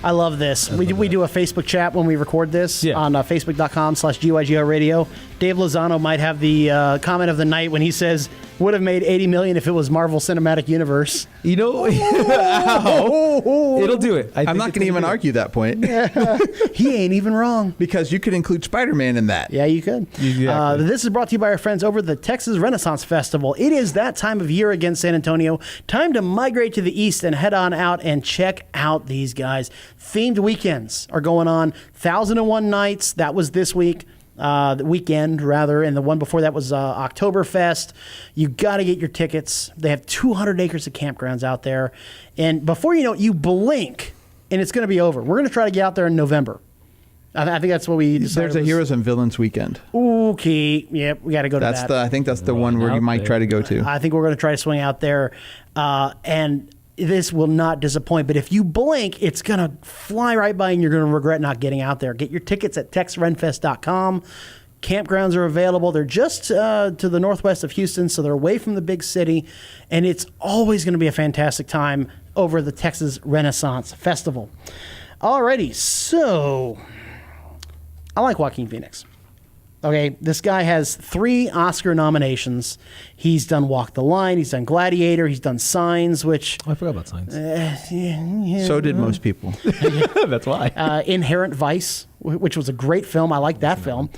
I love this. We do a Facebook chat when we record this on facebook.com/GYGO radio. Dave Lozano might have the comment of the night when he says, would have made $80 million if it was Marvel Cinematic Universe. You know, it'll do it. I'm not going to even argue that point. He ain't even wrong. Because you could include Spider-Man in that. Yeah, you could. Exactly. This is brought to you by our friends over at the Texas Renaissance Festival. It is that time of year again, San Antonio. Time to migrate to the east and head on out and check out these guys. Themed weekends are going on. 1001 Nights, that was this week. The weekend, rather, and the one before that was Oktoberfest. You got to get your tickets. They have 200 acres of campgrounds out there. And before you know it, you blink, and it's going to be over. We're going to try to get out there in November. I think that's what we decided. There's a Heroes and Villains weekend. Okay. Yep, we got to go to that. I think that's the one where you might try to go to. I think we're going to try to swing out there. And this will not disappoint, but if you blink, it's going to fly right by and you're going to regret not getting out there. Get your tickets at texrenfest.com. Campgrounds are available. They're just to the northwest of Houston, so they're away from the big city, and it's always going to be a fantastic time over the Texas Renaissance Festival. Alrighty, so I like Joaquin Phoenix. Okay, this guy has 3 Oscar nominations. He's done Walk the Line, he's done Gladiator, he's done Signs, which... I forgot about Signs. So did most people. That's why. Inherent Vice, which was a great film. I like that film.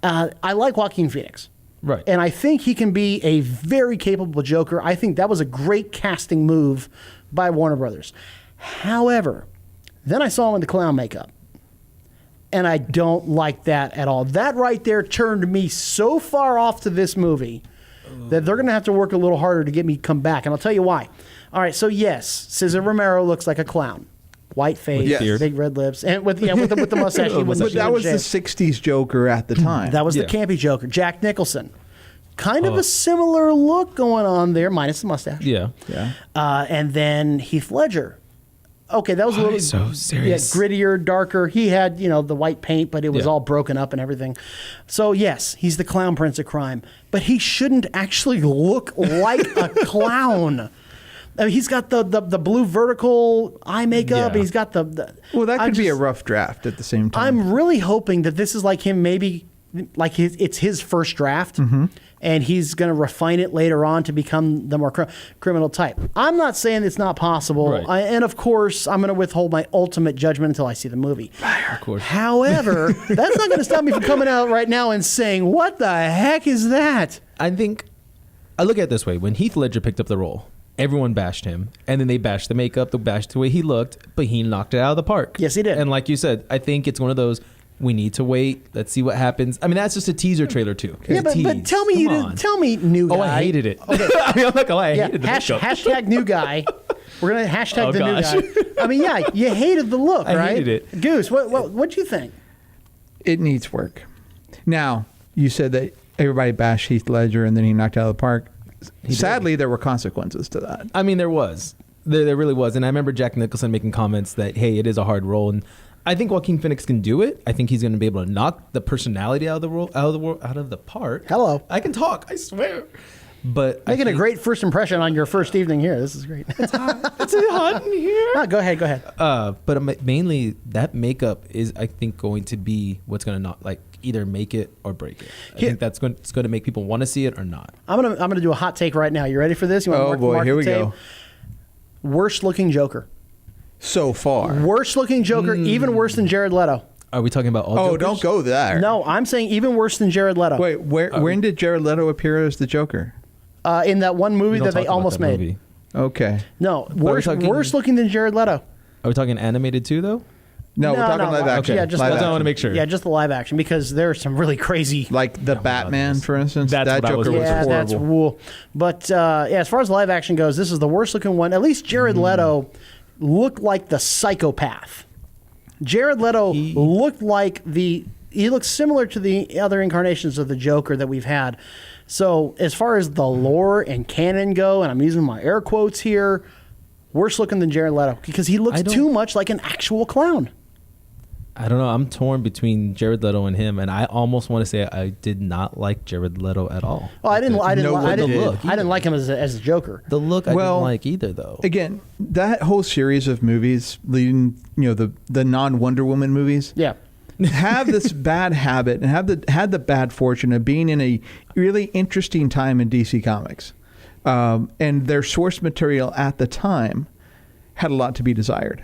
I like Joaquin Phoenix. Right. And I think he can be a very capable Joker. I think that was a great casting move by Warner Brothers. However, then I saw him in the clown makeup. And I don't like that at all. That right there turned me so far off to this movie that they're going to have to work a little harder to get me to come back. And I'll tell you why. All right, so yes, Cesar Romero looks like a clown. White face, big red lips, and with the mustache. But that was the 60s Joker at the time. That was the campy Joker. Jack Nicholson. Kind of a similar look going on there, minus the mustache. Yeah. And then Heath Ledger. Okay, that was a little so serious. Grittier, darker. He had, the white paint, but it was all broken up and everything. So, yes, he's the clown prince of crime. But he shouldn't actually look like a clown. I mean, he's got the blue vertical eye makeup. And he's got the well, that could be a rough draft at the same time. I'm really hoping that this is like him, maybe like it's his first draft. Mm-hmm. And he's going to refine it later on to become the more criminal type. I'm not saying it's not possible. Right. And of course, I'm going to withhold my ultimate judgment until I see the movie. Of course. However, that's not going to stop me from coming out right now and saying, what the heck is that? I think, I look at it this way. When Heath Ledger picked up the role, everyone bashed him. And then they bashed the makeup, they bashed the way he looked, but he knocked it out of the park. Yes, he did. And like you said, I think it's one of those, we need to wait. Let's see what happens. I mean, that's just a teaser trailer too. Yeah, but tell me tell me, new guy. Oh, I hated it. Okay. I mean, I'm not gonna lie, I hated the makeup. Hashtag new guy. We're gonna hashtag the gosh. new guy. I mean, yeah, you hated the look, right? I hated it. Goose, what'd you think? It needs work. Now, you said that everybody bashed Heath Ledger and then he knocked out of the park. Sadly, there were consequences to that. I mean, there was. There really was. And I remember Jack Nicholson making comments that, hey, it is a hard role. And I think Joaquin Phoenix can do it. I think he's going to be able to knock the personality out of the park. Hello. I can talk, I swear. But Making a great first impression on your first evening here. This is great. It's hot in here. Go ahead. But mainly that makeup is, I think, going to be what's going to either make it or break it. I think it's going to make people want to see it or not. I'm gonna do a hot take right now. You ready for this? You want boy, here we go. Worst looking Joker. So far. Worst looking Joker, even worse than Jared Leto. Are we talking about all Jokers? Don't go there. No, I'm saying even worse than Jared Leto. Wait, when did Jared Leto appear as the Joker? In that one movie that they almost made. Movie. Okay. No, worse looking than Jared Leto. Are we talking animated too, though? No, we're talking live action. Okay. Yeah, just live live action. I action. want to make sure. Yeah, just the live action, because there's some really crazy... Like the Batman, for instance. That's that what I was Joker was thinking. Yeah, that's horrible. cool. But as far as live action goes, this is the worst looking one. At least Jared Leto looked like the psychopath. Jared Leto looked similar to the other incarnations of the Joker that we've had. So as far as the lore and canon go, and I'm using my air quotes here, worse looking than Jared Leto, because he looks too much like an actual clown. I don't know. I'm torn between Jared Leto and him, and I almost want to say I did not like Jared Leto at all. Oh, I didn't like him as a Joker. The look I didn't like either, though. Again, that whole series of movies leading, the non-Wonder Woman movies. Yeah. have this bad habit and had the bad fortune of being in a really interesting time in DC Comics. And their source material at the time had a lot to be desired.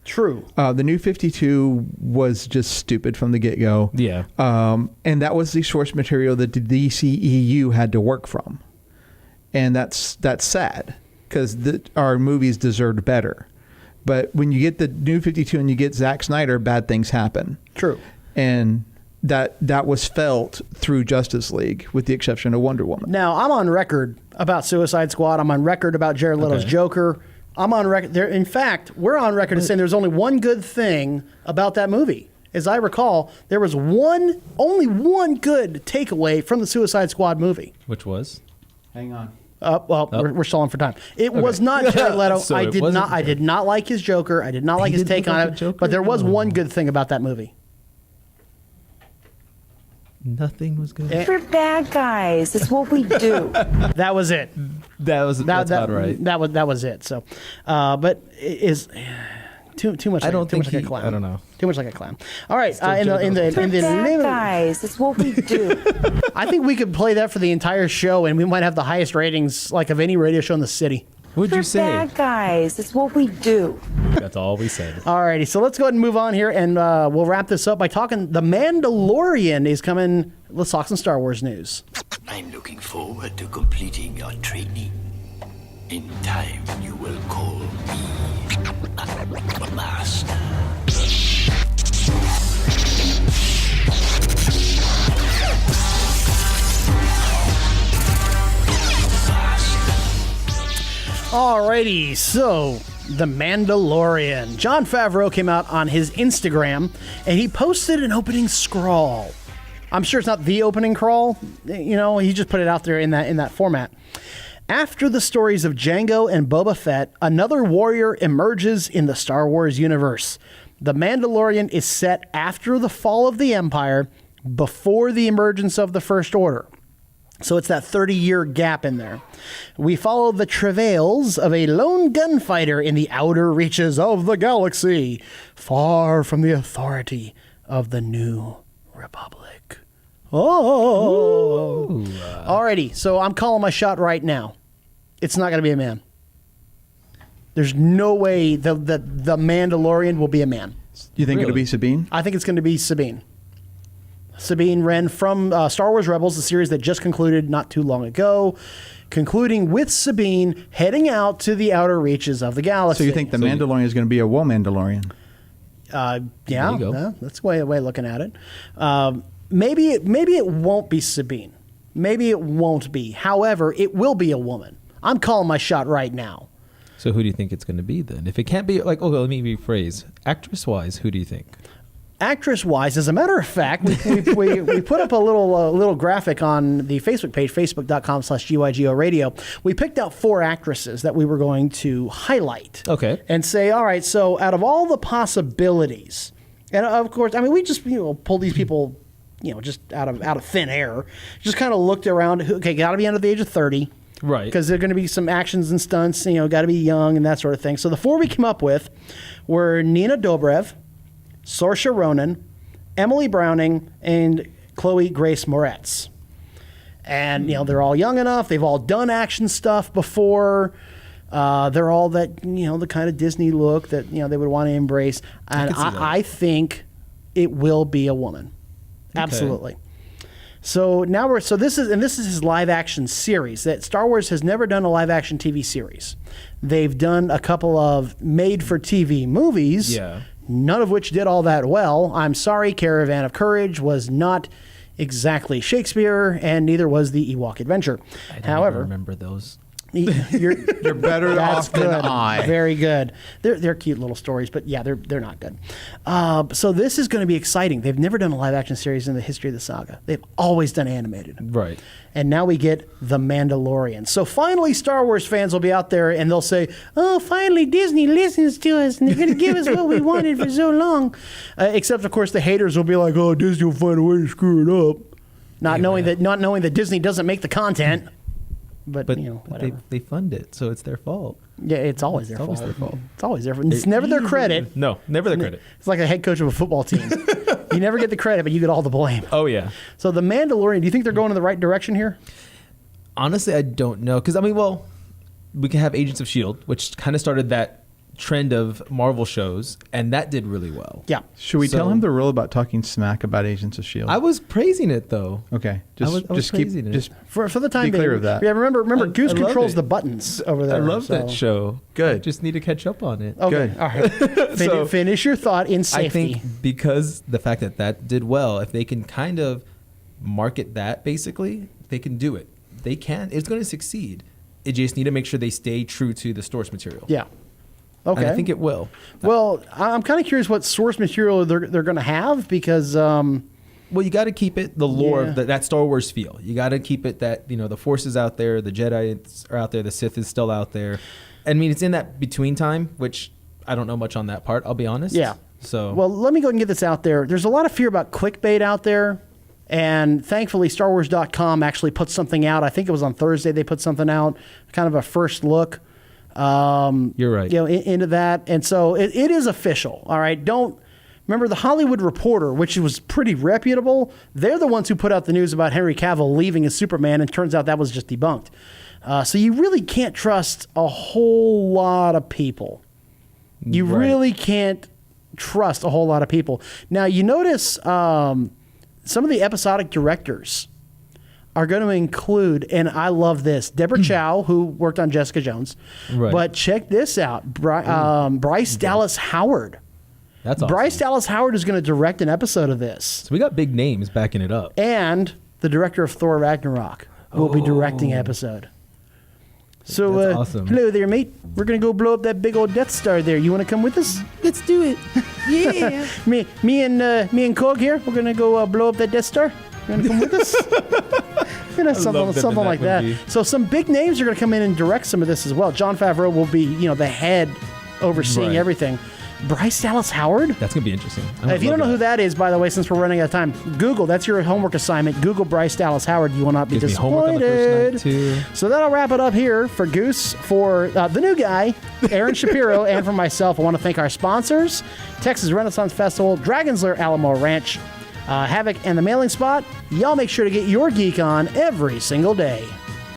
True. The New 52 was just stupid from the get-go. Yeah. And that was the source material that the DCEU had to work from. And that's sad because our movies deserved better. But when you get the New 52 and you get Zack Snyder, bad things happen. True. And that was felt through Justice League, with the exception of Wonder Woman. Now, I'm on record about Suicide Squad. I'm on record about Jared Leto's Joker. I'm on record there. In fact, we're on record as saying there's only one good thing about that movie. As I recall, there was only one good takeaway from the Suicide Squad movie. Which was? Hang on. We're stalling for time. It was not Jared Leto. So I did not like his Joker. I did not like his take on it. Joker? But there was one good thing about that movie. Nothing was good. We're bad guys. It's what we do. That was it. That's about right. That was it. So, but it is too much. I don't think like a clown. I don't know. Too much like a clown. All right. We're bad guys. It's what we do. I think we could play that for the entire show, and we might have the highest ratings of any radio show in the city. What'd you say? We're bad guys. It's what we do. That's all we said. All righty, so let's go ahead and move on here, and we'll wrap this up by talking. The Mandalorian is coming. Let's talk some Star Wars news. I'm looking forward to completing your training. In time, you will call me Master. Alrighty, so The Mandalorian. Jon Favreau came out on his Instagram and he posted an opening scrawl. I'm sure it's not the opening crawl, he just put it out there in that format. After the stories of Jango and Boba Fett, another warrior emerges in the Star Wars universe. The Mandalorian is set after the fall of the Empire, before the emergence of the First Order. So it's that 30-year gap in there. We follow the travails of a lone gunfighter in the outer reaches of the galaxy, far from the authority of the New Republic. Oh. Alrighty, so I'm calling my shot right now. It's not going to be a man. There's no way the Mandalorian will be a man. You think it'll be Sabine? I think it's going to be Sabine. Sabine Wren from Star Wars Rebels, the series that just concluded not too long ago, concluding with Sabine heading out to the outer reaches of the galaxy. So you think the Mandalorian is going to be a Mandalorian? Yeah, that's a way of looking at it. Maybe it won't be Sabine. Maybe it won't be. However, it will be a woman. I'm calling my shot right now. So who do you think it's going to be then? If it can't be let me rephrase. Actress-wise, who do you think? Actress-wise, as a matter of fact, we put up a little graphic on the Facebook page, facebook.com/GYGO radio. We picked out 4 actresses that we were going to highlight. Okay. And say, all right, so out of all the possibilities, and of course, I mean, we just pulled these people, just out of thin air. Just kind of looked around. Okay, got to be under the age of 30. Right. Because there are going to be some actions and stunts, got to be young and that sort of thing. So the 4 we came up with were Nina Dobrev, Saoirse Ronan, Emily Browning, and Chloe Grace Moretz. And, they're all young enough. They've all done action stuff before. They're all that, the kind of Disney look that, they would want to embrace. And I think it will be a woman. Okay. Absolutely. So now this is his live action series. That Star Wars has never done a live action TV series. They've done a couple of made for TV movies. Yeah. None of which did all that well. I'm sorry, Caravan of Courage was not exactly Shakespeare, and neither was the Ewok Adventure. I don't However, remember those. You're better off than I. Very good. They're cute little stories, but yeah, they're not good. So this is going to be exciting. They've never done a live action series in the history of the saga. They've always done animated. Right. And now we get The Mandalorian. So finally, Star Wars fans will be out there and they'll say, "Oh, finally Disney listens to us and they're going to give us what we wanted for so long." Except, of course, the haters will be like, "Oh, Disney will find a way to screw it up," not knowing that Disney doesn't make the content. But whatever. They fund it, so it's their fault. Yeah, it's always their fault. It's always their fault. It's always their fault. It's never their credit. No, never their credit. It's like a head coach of a football team. You never get the credit, but you get all the blame. Oh, yeah. So The Mandalorian, do you think they're going in the right direction here? Honestly, I don't know. Because, we can have Agents of S.H.I.E.L.D., which kind of started that trend of Marvel shows, and that did really well. Yeah. Should we tell him the rule about talking smack about Agents of S.H.I.E.L.D.? I was praising it, though. Okay. I was praising it. For the time be being. clear of that. Yeah, remember Goose I love controls it. the buttons over there. I love that show. Good. I just need to catch up on it. Okay. Good. All right. Finish your thought in safety. I think because the fact that did well, if they can kind of market that, basically, they can do it. They can. It's going to succeed. It just need to make sure they stay true to the source material. Yeah. Okay. And I think it will. Well, I'm kind of curious what source material they're going to have because... well, you got to keep it the lore, Yeah. that Star Wars feel. You got to keep it that, the Force is out there, the Jedi are out there, the Sith is still out there. It's in that between time, which I don't know much on that part, I'll be honest. Yeah. So... Well, let me go and get this out there. There's a lot of fear about clickbait out there. And thankfully, StarWars.com actually put something out. I think it was on Thursday they put something out, kind of a first look. You're right. Into that. And so it is official. All right. Remember the Hollywood Reporter, which was pretty reputable. They're the ones who put out the news about Henry Cavill leaving as Superman, and turns out that was just debunked. So you really can't trust a whole lot of people. You really can't trust a whole lot of people. Now, you notice some of the episodic directors are going to include, and I love this, Deborah Chow, who worked on Jessica Jones. Right. But check this out. Bryce Dallas Howard. That's awesome. Bryce Dallas Howard is going to direct an episode of this. So we got big names backing it up. And the director of Thor Ragnarok will be directing an episode. So, That's awesome. Hello there, mate. We're going to go blow up that big old Death Star there. You want to come with us? Let's do it. Yeah. me and Cog here, we're going to go blow up that Death Star. You want to come with us? Something like that. movie. So some big names are going to come in and direct some of this as well. Jon Favreau will be, the head overseeing everything. Bryce Dallas Howard? That's going to be interesting. If you don't know who that is, by the way, since we're running out of time, Google. That's your homework assignment. Google Bryce Dallas Howard. You will not be Gives me homework on the disappointed. first night, too. So that'll wrap it up here for Goose, for the new guy, Aaron Shapiro, and for myself. I want to thank our sponsors, Texas Renaissance Festival, Dragon's Lair Alamo Ranch, Havoc, and The Mailing Spot. Y'all make sure to get your geek on every single day.